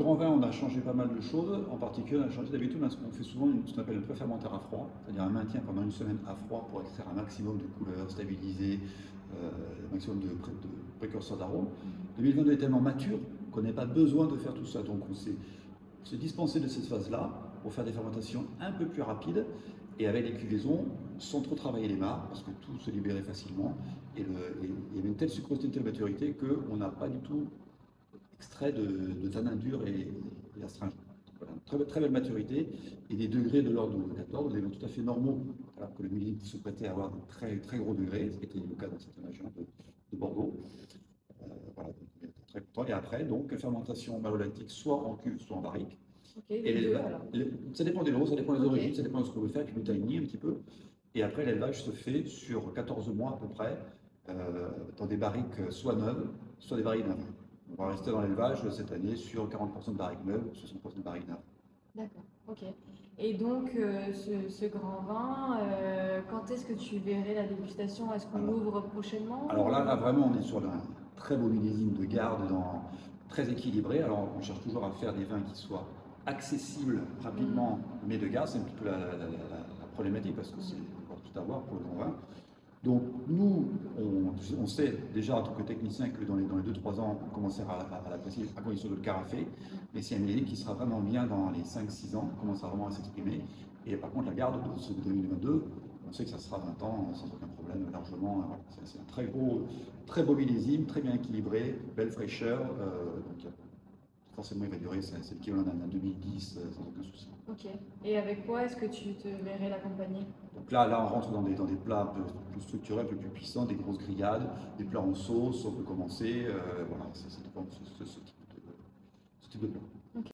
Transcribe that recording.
grand vin, on a changé pas mal de choses. En particulier, on a changé d'habitude, on fait souvent ce qu'on appelle un préfermentaire à froid, c'est-à-dire un maintien pendant une semaine à froid pour extraire un maximum de couleurs, stabiliser, un maximum de précurseurs d'arômes. 2022 est tellement mature qu'on n'a pas besoin de faire tout ça. Donc on s'est dispensé de cette phase-là pour faire des fermentations un peu plus rapides et avec des cuvaisons sans trop travailler les mares parce que tout se libérait facilement. Et il y avait une telle sucrosité, une telle maturité qu'on n'a pas du tout extrait de tanin dur et astringent. Voilà, très, très belle maturité et des degrés de l'ordre de 14, des vins tout à fait normaux, alors que le millésime se prêtait à avoir de très, très gros degrés, ce qui était le cas dans certaines régions de Bordeaux. Voilà, donc, on était très content. Et après, donc, fermentation malolactique, soit en cuve, soit en barrique. Ok, Et les deux alors. ça dépend des lots, ça dépend des Ok, origines, ça dépend de ce qu'on veut faire, avec une taille un petit peu. Et après, l'élevage se fait sur 14 mois à peu près, dans des barriques soit neuves, soit des barriques neuves. On va rester dans l'élevage cette année sur 40% de barriques neuves, 60% de barriques neuves. d'accord, ok. Et donc, ce grand vin, quand est-ce que tu verrais la dégustation? Est-ce qu'on Alors, l'ouvre prochainement alors là, vraiment, on est sur un très beau millésime de garde, très équilibré. Alors, on cherche toujours à faire des vins qui soient accessibles rapidement, mais de garde. C'est un petit peu la problématique parce que c'est encore tout à voir pour le grand vin. Donc, nous, on sait déjà en tant que technicien que dans les 2-3 ans, on commencera à l'apprécier à condition de le carafer. Mais c'est un millésime qui sera vraiment bien dans les 5-6 ans, on commencera vraiment à s'exprimer. Et par contre, la garde de ce 2022, on sait que ça sera 20 ans sans aucun problème, largement. Voilà. C'est un très beau millésime, très bien équilibré, belle fraîcheur. Donc, forcément, il va durer, c'est l'équivalent d'un 2010 sans aucun souci. Ok. Et avec quoi est-ce que tu te verrais l'accompagner? Donc là, on rentre dans des plats un peu plus structurés, un peu plus puissants, des grosses grillades, des plats en sauce, on peut commencer. Voilà, c'est ce type de plat.